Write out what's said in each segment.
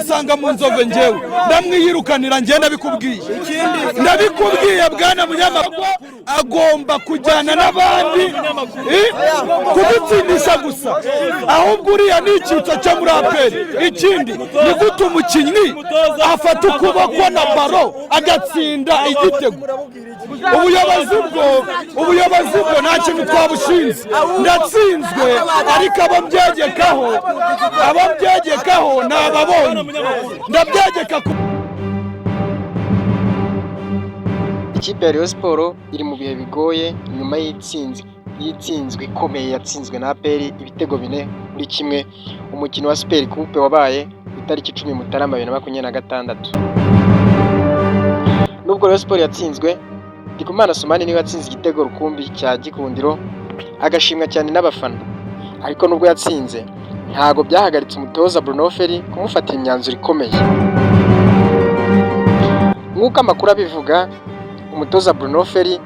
nzamusanga mu Nzove njyewe ndamwiyirukanira njye ndabikubwiye bwana munyamakuru agomba kujyana n'abandi kudutsindisha gusa ahubwo uriya ni icyitso cyo muri aperi ikindi ni gute umukinnyi afata ukuboko na baro agatsinda igitego ubuyobozi bwo nta kintu twabushinze ndatsinzwe ariko ababyegekaho ni ababonye ndabyegeka Ikipe ya Rayon Sport iri mu bihe bigoye nyuma y'itsinzwe ikomeye yatsinzwe na APR ibitego 4-1 umukino wa Super Coupe wabaye itariki 10 Mutarama 2026. Nubwo Rayon Sport yatsinzwe, Ndikumana Assoumani niwe yatsinze igitego rukumbi cya Gikundiro agashimwa cyane n'abafana. Ariko nubwo yatsinze ntago byahagaritse umutoza Bruno Ferry kumufatira imyanzuro ikomeye. Nk'uko amakuru abivuga, umutoza Bruno Ferry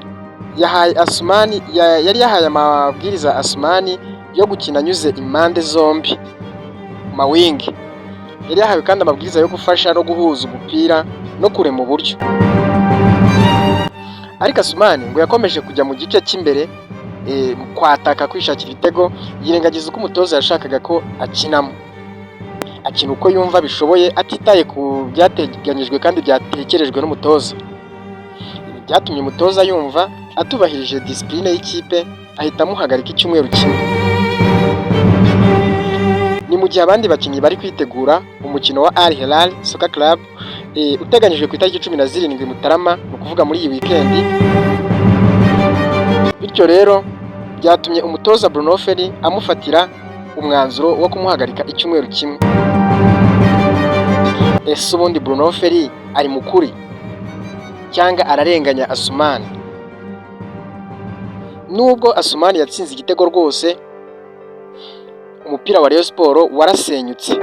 yari yahaye amabwiriza Assoumani yo gukina anyuze impande zombi mawing. Yari yahawe kandi amabwiriza yo gufasha no guhuza umupira no kurema uburyo. Ariko Assoumani ngo yakomeje kujya mu gice cy'imbere kwataka kwishakira ibitego yirengagiza uko umutoza yashakaga ko akinamo. Akina uko yumva bishoboye atitaye ku byateganyijwe kandi byatekerejwe n'umutoza. Byatumye umutoza yumva atubahirije discipline y'ikipe ahita amuhagarika icyumweru kimwe. Ni mu gihe abandi bakinnyi bari kwitegura umukino wa Al Hilal Soccer Club uteganyijwe ku itariki 17 Mutarama no kuvuga muri iyi weekend. Bityo rero byatumye umutoza Bruno Ferry amufatira umwanzuro wo kumuhagarika icyumweru kimwe. Ese ubundi Bruno Ferry ari mukuri cyangwa ararenganya Assoumani? Nubwo Assoumani yatsinze igitego rwose, umupira wa Rayon Sport warasenyutse.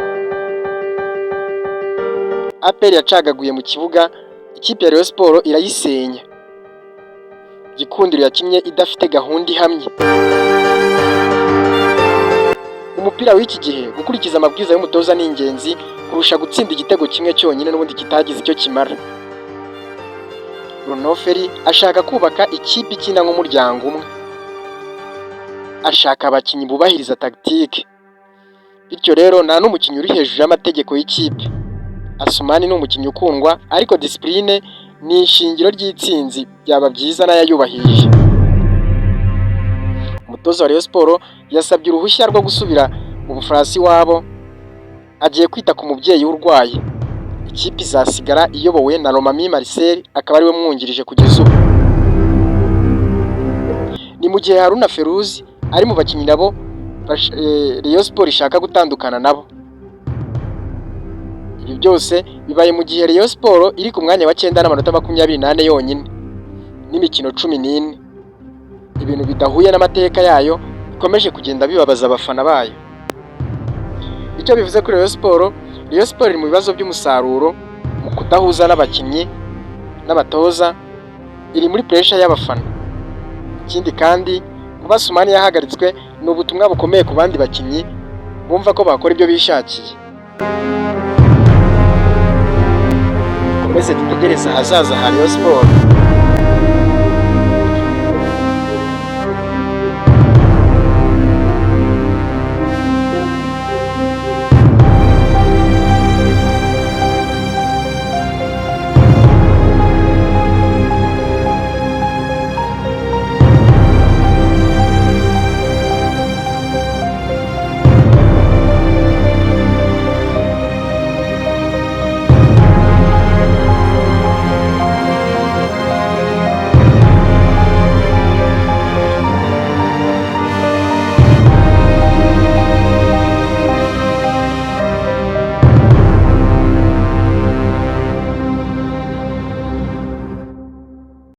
APR yacagaguye mu kibuga, ikipe ya Rayon Sport irayisenya. Gikundiro yakinnye idafite gahunda ihamye. Umupira w'iki gihe gukurikiza amabwiriza y'umutoza ni ingenzi kurusha gutsinda igitego kimwe cyonyine n'ubundi kitagize icyo kimara. Bruno Ferry ashaka kubaka ikipe ikina nk'umuryango umwe. Ashaka abakinnyi bubahiriza tactique. Bityo rero nta n'umukinnyi uri hejuru y'amategeko y'ikipe. Assoumani ni umukinnyi ukundwa, ariko discipline ni ishingiro ry'itsinzi, byaba byiza n'ayayubahirije. Umutoza wa Rayon Sport yasabye uruhushya rwo gusubira mu Bufaransa iwabo, agiye kwita ku mubyeyi urwaye. Ikipe izasigara iyobowe na Romami Marcel, akaba ariwe mwungirije kugeza ubu. Ni mu gihe Haruna Feruzi ari mu bakinnyi nabo Rayon Sport ishaka gutandukana nabo. Ibi byose bibaye mu gihe Rayon Sport iri ku mwanya wa 9 n'amanota 28 yonyine n'imikino 14. Ibintu bidahuye n'amateka yayo bikomeje kugenda bibabaza abafana bayo. Icyo bivuze kuri Rayon Sport iri mu bibazo by'umusaruro, mu kudahuza n'abakinnyi n'abatoza, iri muri pressure y'abafana. Ikindi kandi kuba Assoumani yahagaritswe ni ubutumwa bukomeye ku bandi bakinnyi bumva ko bakora ibyo bishakiye. Komeze dutegereza ahazaza ha Rayon Sport.